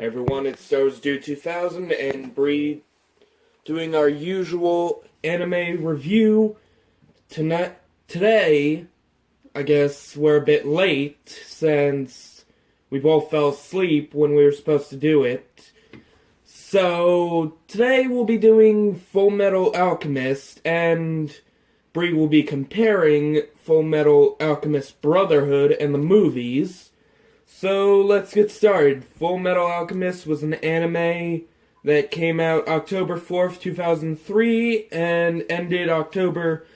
Everyone, it's Stars Do 2000 and Bree doing our usual anime review. Today, I guess we're a bit late since we both fell asleep when we were supposed to do it. So, today we'll be doing Fullmetal Alchemist, and Bree will be comparing Fullmetal Alchemist Brotherhood and the movies. So let's get started. Fullmetal Alchemist was an anime that came out October 4th, 2003 and ended October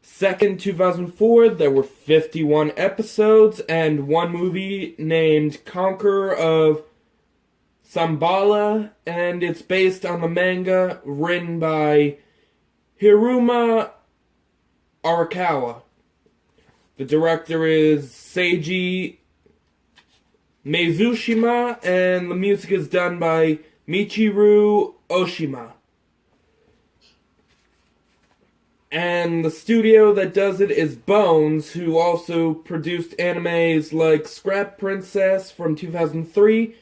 2nd, 2004. There were 51 episodes and one movie named Conqueror of Shambhala, and it's based on the manga written by Hiruma Arakawa. The director is Seiji Mizushima, and the music is done by Michiru Oshima. And the studio that does it is Bones, who also produced animes like Scrap Princess from 2003,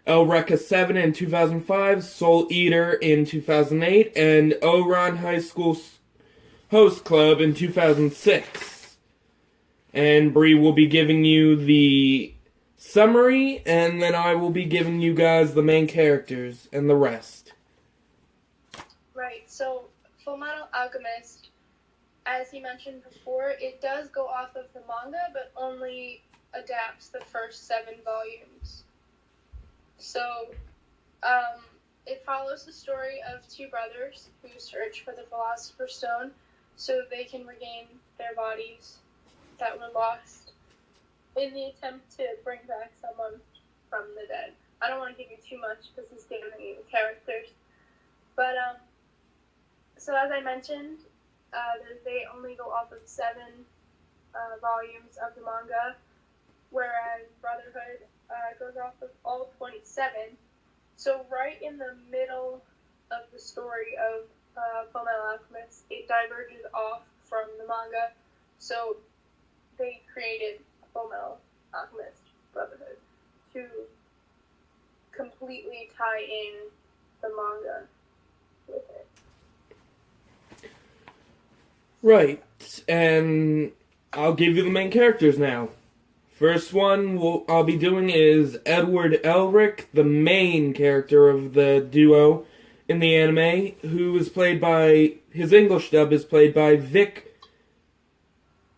Eureka 7 in 2005, Soul Eater in 2008, and Ouran High School Host Club in 2006. And Bree will be giving you the summary, and then I will be giving you guys the main characters and the rest. Right, so Fullmetal Alchemist, as he mentioned before, it does go off of the manga, but only adapts the first 7 volumes. So, it follows the story of 2 brothers who search for the Philosopher's Stone so they can regain their bodies that were lost in the attempt to bring back someone from the dead. I don't want to give you too much because he's giving you the characters. But, so as I mentioned, they only go off of 7 volumes of the manga, whereas Brotherhood goes off of all 27. So right in the middle of the story of Fullmetal Alchemist, it diverges off from the manga. So they created Fullmetal Alchemist Brotherhood to completely tie in the manga with it. Right, and I'll give you the main characters now. First one I'll be doing is Edward Elric, the main character of the duo in the anime, who is played by, his English dub is played by Vic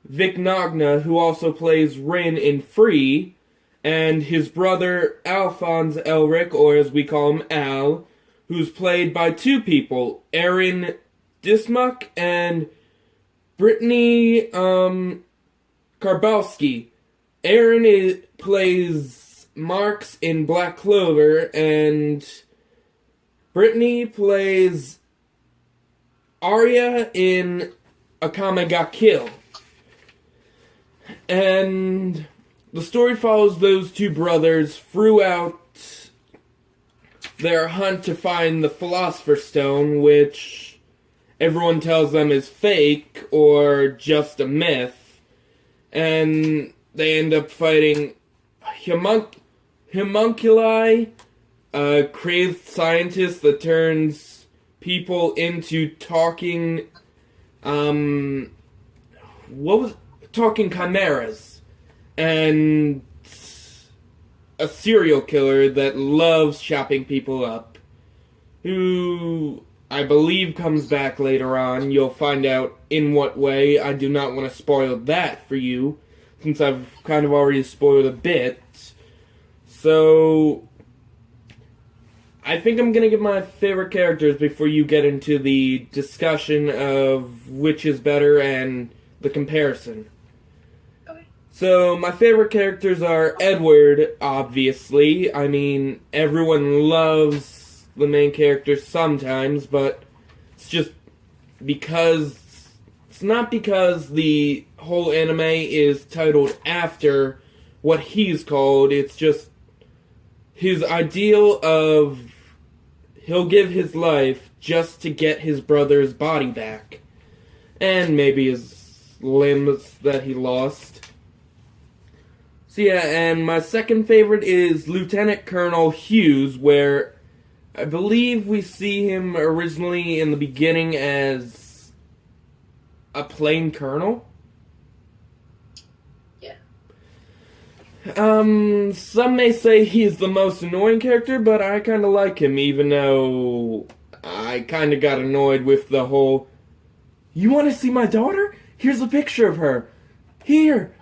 Nagna, who also plays Rin in Free, and his brother Alphonse Elric, or as we call him, Al, who's played by 2 people, Erin Dismuck and Brittany Karbowski. Erin plays Marks in Black Clover, and Brittany plays Arya in Akame ga Kill. And the story follows those 2 brothers throughout their hunt to find the Philosopher's Stone, which everyone tells them is fake or just a myth. And they end up fighting homunculi, a crazed scientist that turns people into talking chimeras, and a serial killer that loves chopping people up, who I believe comes back later on. You'll find out in what way. I do not want to spoil that for you, since I've kind of already spoiled a bit. So, I think I'm going to give my favorite characters before you get into the discussion of which is better and the comparison. So, my favorite characters are Edward, obviously. I mean, everyone loves the main character sometimes, but it's just because... It's not because the whole anime is titled after what he's called. It's just his ideal of he'll give his life just to get his brother's body back. And maybe his limbs that he lost. So yeah, and my second favorite is Lieutenant Colonel Hughes, where I believe we see him originally in the beginning as a plain colonel. Yeah. Some may say he's the most annoying character, but I kind of like him, even though I kind of got annoyed with the whole, you want to see my daughter? Here's a picture of her. Here.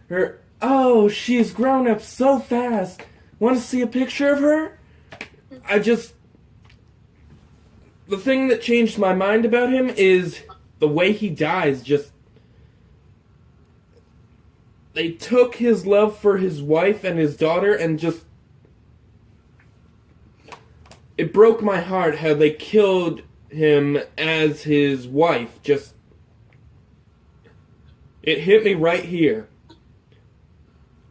Her, oh, she's grown up so fast. Want to see a picture of her? The thing that changed my mind about him is the way he dies. They took his love for his wife and his daughter and it broke my heart how they killed him as his wife. It hit me right here.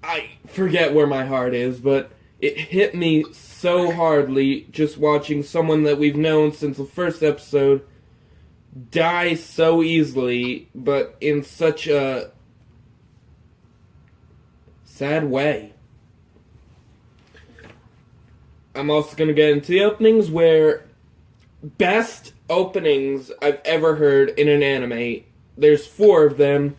I forget where my heart is, but it hit me so hardly just watching someone that we've known since the first episode die so easily, but in such a sad way. I'm also going to get into the openings, where best openings I've ever heard in an anime. There's 4 of them.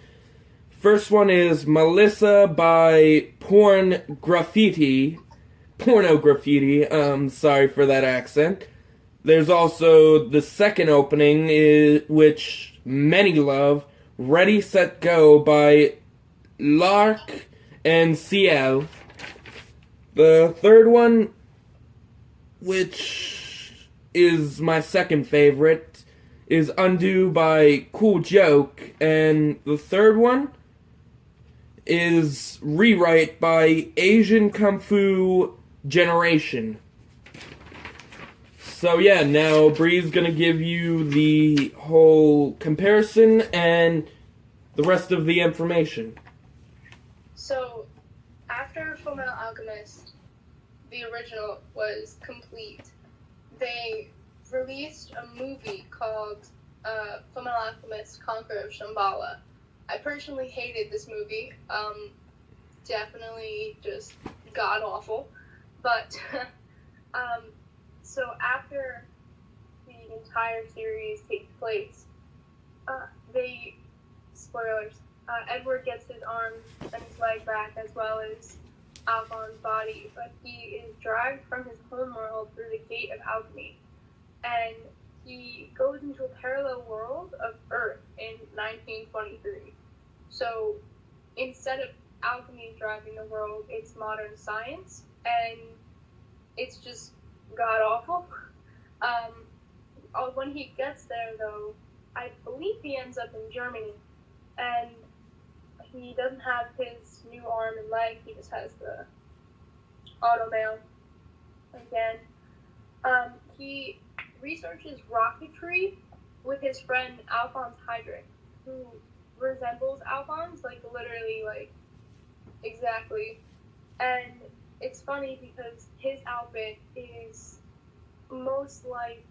First one is Melissa by Porno Graffiti. Sorry for that accent. There's also the second opening, which many love, Ready, Set, Go by Lark and CL. The third one, which is my second favorite, is Undo by Cool Joke. And the third one is Rewrite by Asian Kung Fu Generation. So yeah, now Bree's gonna give you the whole comparison and the rest of the information. So, after Fullmetal Alchemist, the original was complete, they released a movie called Fullmetal Alchemist Conqueror of Shambhala. I personally hated this movie. Definitely just god awful. But so after the entire series takes place, spoilers. Edward gets his arms and his leg back, as well as Alphon's body, but he is dragged from his homeworld through the gate of alchemy, and he goes into a parallel world of Earth in 1923. So instead of alchemy driving the world, it's modern science, and it's just god awful. When he gets there, though, I believe he ends up in Germany, and he doesn't have his new arm and leg, he just has the automail again. He researches rocketry with his friend Alphonse Heydrich, who resembles Alphonse, literally, exactly. And it's funny because his outfit is most like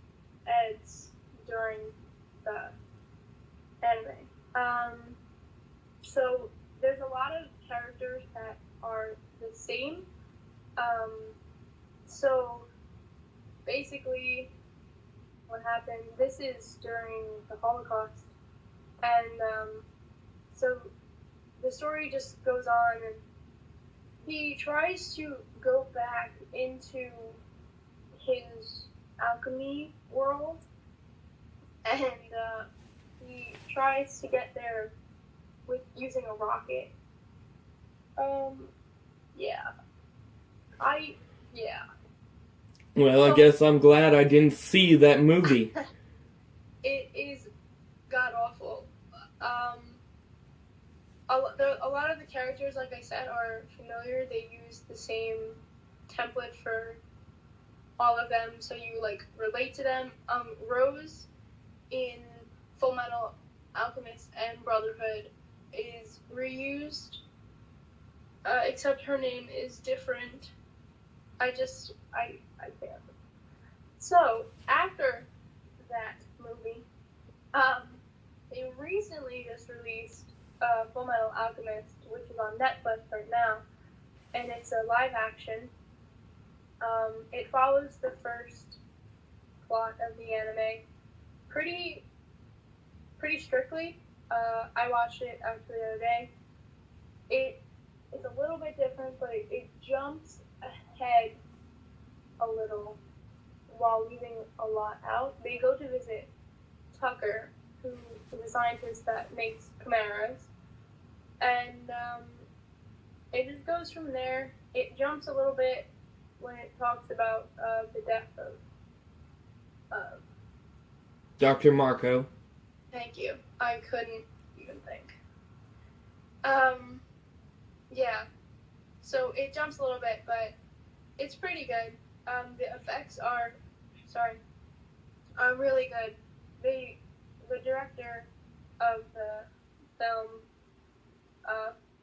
Ed's during the anime. So there's a lot of characters that are the same. So basically what happened, this is during the Holocaust, and so the story just goes on, and he tries to go back into his alchemy world, and he tries to get there with using a rocket. Well, I guess I'm glad I didn't see that movie. It is god awful. A lot of the characters, like I said, are familiar. They use the same template for all of them, so you relate to them. Rose in Fullmetal Alchemist and Brotherhood is reused, except her name is different. I can't. So after that movie, they recently just released Fullmetal Alchemist, which is on Netflix right now, and it's a live action. It follows the first plot of the anime pretty strictly. I watched it actually the other day. It's a little bit different, but it jumps ahead a little while leaving a lot out. They go to visit Tucker, who is a scientist that makes chimeras, and it just goes from there. It jumps a little bit when it talks about the death of. Dr. Marco. Thank you. I couldn't even think. Yeah. So it jumps a little bit, but it's pretty good. The effects are really good. The director of the film,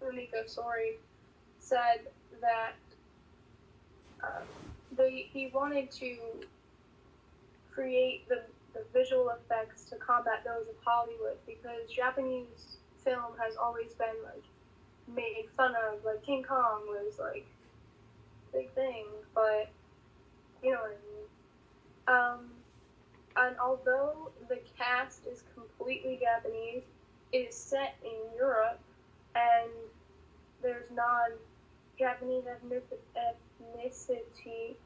Rumiko Sori, said that he wanted to create the visual effects to combat those of Hollywood, because Japanese film has always been like made fun of. Like King Kong was like big thing, but you know what I mean. And although the cast is completely Japanese, it is set in Europe, and there's non-Japanese ethnicity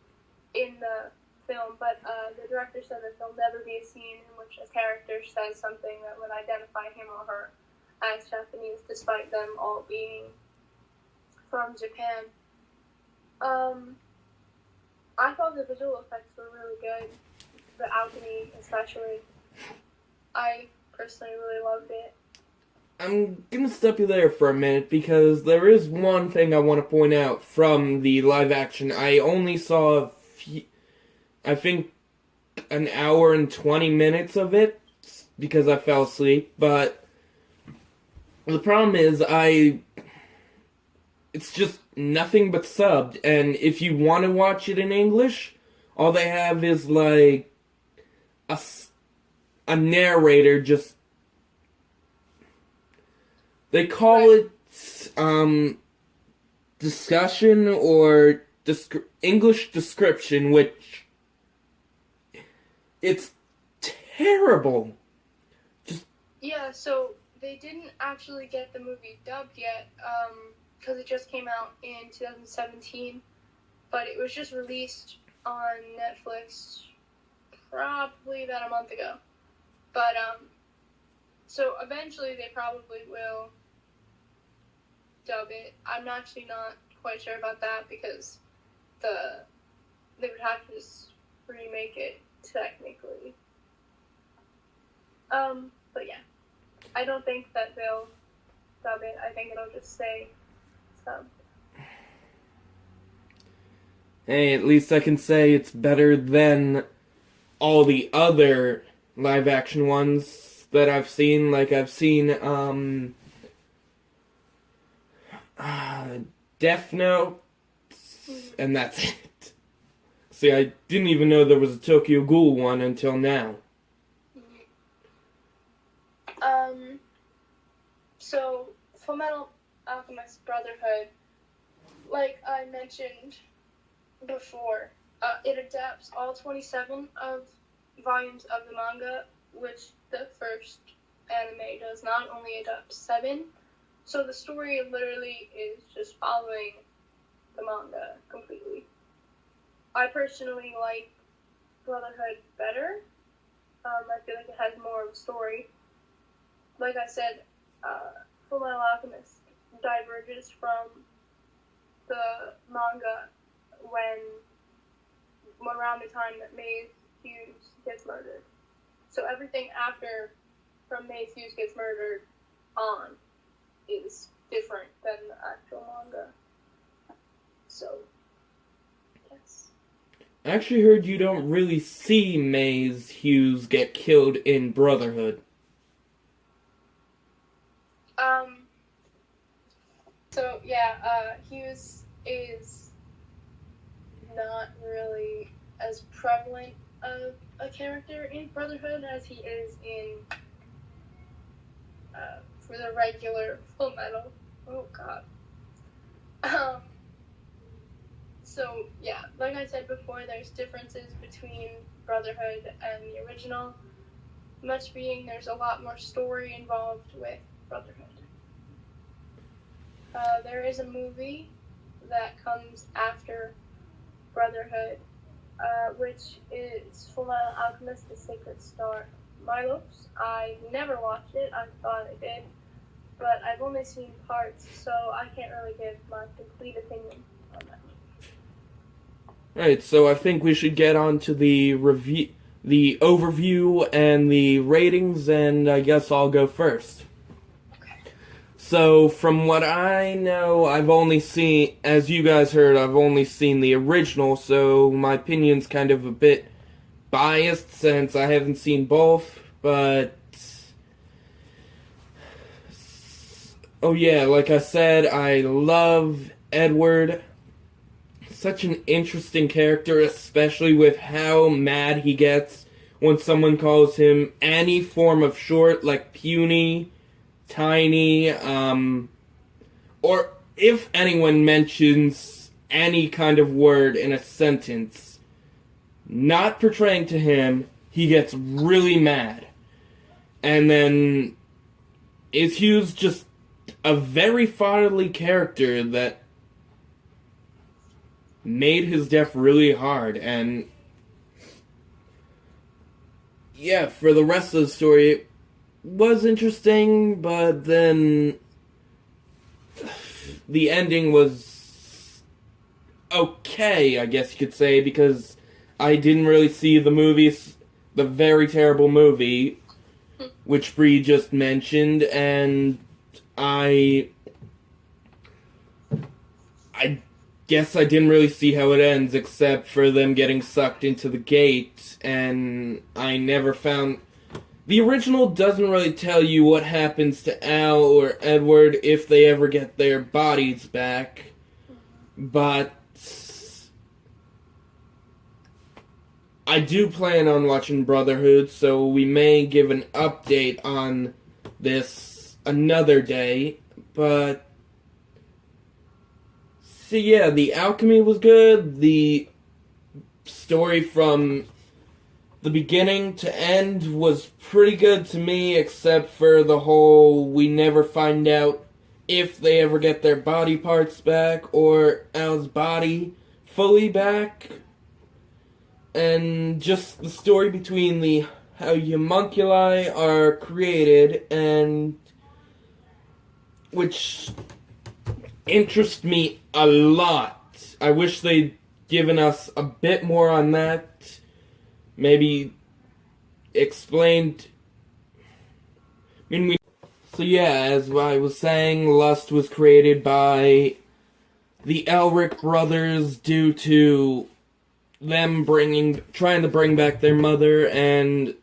in the film, but the director said that there'll never be a scene in which a character says something that would identify him or her as Japanese, despite them all being from Japan. I thought the visual effects were really good. The alchemy, especially. I personally really loved it. I'm gonna stop you there for a minute, because there is one thing I want to point out from the live action. I only saw I think an hour and 20 minutes of it, because I fell asleep, but the problem is it's just nothing but subbed, and if you want to watch it in English, all they have is like a narrator just, they call it discussion or English description, which it's terrible. Yeah, so they didn't actually get the movie dubbed yet, because it just came out in 2017, but it was just released on Netflix probably about a month ago. But so eventually they probably will dub it. I'm actually not quite sure about that, because they would have to just remake it technically. But yeah, I don't think that they'll dub it. I think it'll just stay subbed. Hey, at least I can say it's better than all the other live action ones that I've seen. Like, I've seen Death Note, and that's it. See, I didn't even know there was a Tokyo Ghoul one until now. So Fullmetal Alchemist Brotherhood, like I mentioned before, it adapts all 27 of volumes of the manga, which the first anime does not only adapt 7. So the story literally is just following the manga completely. I personally like Brotherhood better. I feel like it has more of a story. Like I said, Fullmetal Alchemist diverges from the manga when around the time that Maze Hughes gets murdered. So everything after from Maze Hughes gets murdered on is different than the actual manga. So, yes. I actually heard you don't really see Maze Hughes get killed in Brotherhood. So yeah, Hughes is not really as prevalent of a character in Brotherhood as he is in for the regular Fullmetal. Oh god. So, yeah, like I said before, there's differences between Brotherhood and the original. Much being there's a lot more story involved with Brotherhood. There is a movie that comes after Brotherhood, which is Fullmetal Alchemist: The Sacred Star Milos. I never watched it. I thought I did, but I've only seen parts, so I can't really give my complete opinion on that. Right, so I think we should get on to the review, the overview, and the ratings, and I guess I'll go first. So, from what I know, I've only seen, as you guys heard, I've only seen the original, so my opinion's kind of a bit biased since I haven't seen both, but... Oh yeah, like I said, I love Edward. Such an interesting character, especially with how mad he gets when someone calls him any form of short, like puny, tiny, or if anyone mentions any kind of word in a sentence, not portraying to him, he gets really mad. And then Hugh's just a very fatherly character that made his death really hard, and yeah, for the rest of the story, it was interesting, but then the ending was okay, I guess you could say, because I didn't really see the movies, the very terrible movie, which Bree just mentioned, and I guess I didn't really see how it ends, except for them getting sucked into the gate, and I never found... The original doesn't really tell you what happens to Al or Edward if they ever get their bodies back, but I do plan on watching Brotherhood, so we may give an update on this another day, but... So yeah, the alchemy was good, the story from the beginning to end was pretty good to me, except for the whole we never find out if they ever get their body parts back or Al's body fully back. And just the story between how homunculi are created, and which interests me a lot. I wish they'd given us a bit more on that. Maybe explained... So yeah, as I was saying, Lust was created by the Elric brothers due to them trying to bring back their mother, and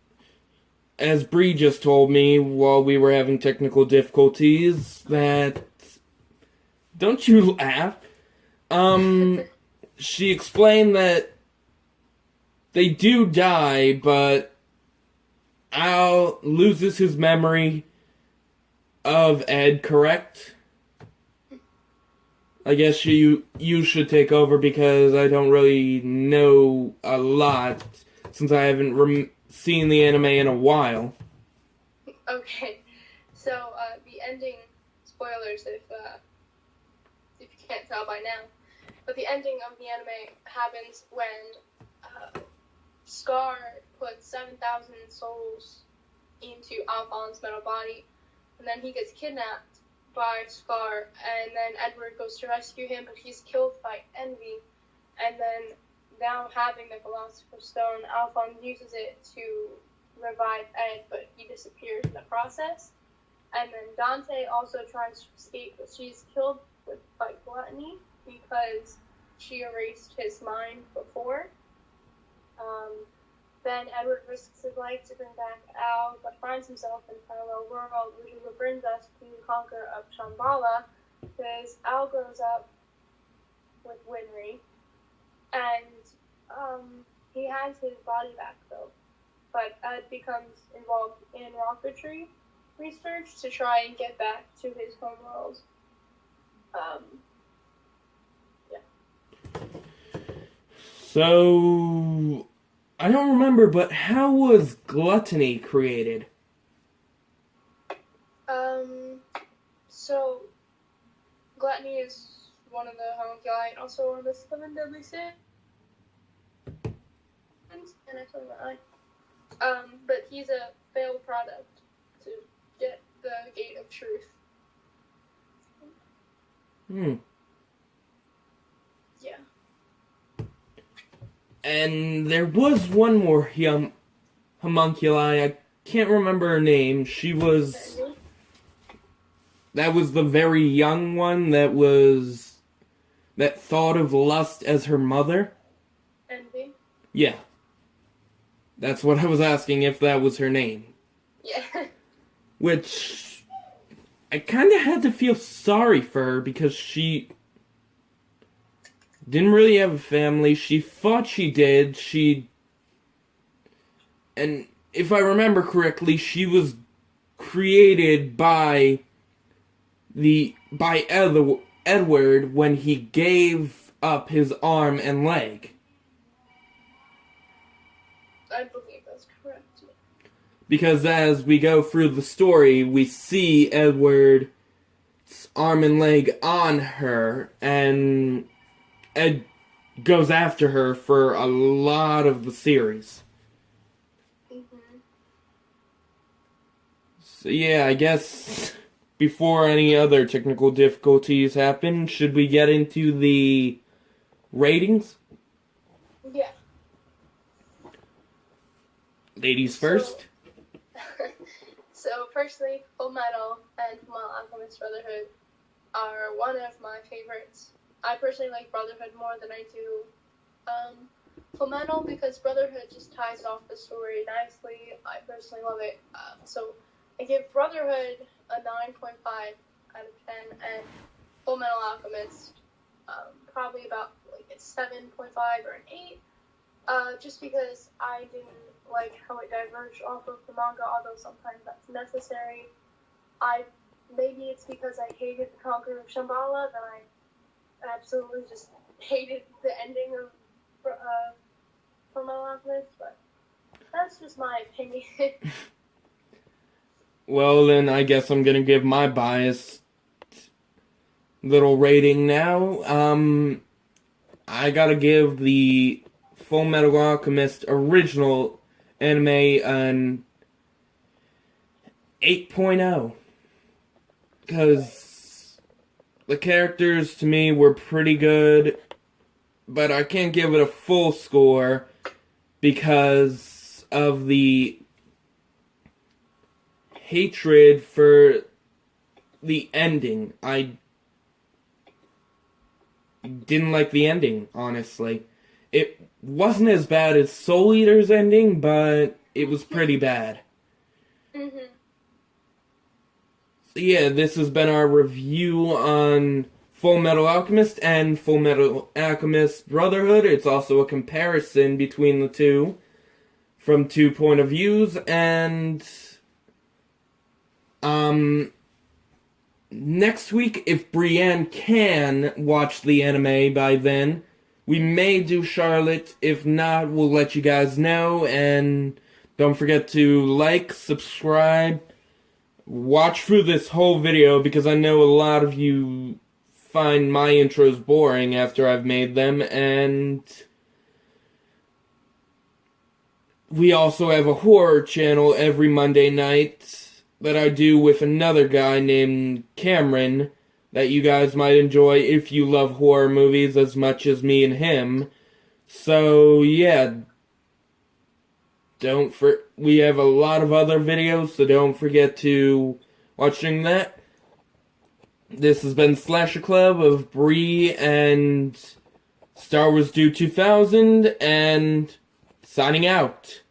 as Bree just told me while we were having technical difficulties, that... Don't you laugh? She explained that they do die, but Al loses his memory of Ed, correct? I guess you should take over because I don't really know a lot since I haven't seen the anime in a while. Okay, so the ending, spoilers if you can't tell by now, but the ending of the anime happens when Scar puts 7,000 souls into Alphonse's metal body, and then he gets kidnapped by Scar, and then Edward goes to rescue him, but he's killed by envy, and then now having the Philosopher's Stone, Alphonse uses it to revive Ed, but he disappears in the process. And then Dante also tries to escape, but she's killed by gluttony because she erased his mind before. Then Edward risks his life to bring back Al, but finds himself in a parallel world, which is what brings us to the conqueror of Shambhala, because Al grows up with Winry, and he has his body back though, but Ed becomes involved in rocketry research to try and get back to his homeworld. So, I don't remember, but how was gluttony created? So gluttony is one of the homunculi, and also one of the 7 deadly sins. And I told my eye. But he's a failed product to get the gate of truth. Yeah. And there was one more homunculi. I can't remember her name. She was... That was the very young one that thought of lust as her mother? Envy? Yeah. That's what I was asking, if that was her name. Yeah. Which... I kind of had to feel sorry for her because she didn't really have a family. She thought she did. And if I remember correctly, she was created by Edward when he gave up his arm and leg. I believe that's correct. Because as we go through the story, we see Edward's arm and leg on her, and Ed goes after her for a lot of the series. Mm-hmm. So yeah, I guess... Before any other technical difficulties happen, should we get into the ratings? Yeah. Ladies first. So personally, Fullmetal and Fullmetal Alchemist Brotherhood are one of my favorites. I personally like Brotherhood more than I do Fullmetal because Brotherhood just ties off the story nicely. I personally love it. So I give Brotherhood a 9.5 out of 10, and Fullmetal Alchemist probably about like a 7.5 or an 8, just because I didn't like how it diverged off of the manga, although sometimes that's necessary. Maybe it's because I hated the Conqueror of Shambhala that I absolutely just hated the ending of Fullmetal Alchemist, but that's just my opinion. Well, then I guess I'm gonna give my biased little rating now. I gotta give the Fullmetal Alchemist original anime an 8.0. Because the characters to me were pretty good, but I can't give it a full score because of the hatred for the ending. I didn't like the ending, honestly. It wasn't as bad as Soul Eater's ending, but it was pretty bad. Mm-hmm. So yeah, this has been our review on Fullmetal Alchemist and Fullmetal Alchemist Brotherhood. It's also a comparison between the two from 2 point of views, and next week, if Brienne can watch the anime by then, we may do Charlotte. If not, we'll let you guys know. And don't forget to like, subscribe, watch through this whole video, because I know a lot of you find my intros boring after I've made them. And we also have a horror channel every Monday night that I do with another guy named Cameron that you guys might enjoy if you love horror movies as much as me and him. So, yeah. We have a lot of other videos, so don't forget to watching that. This has been Slasher Club of Bree and Star Wars Dude 2000, and signing out.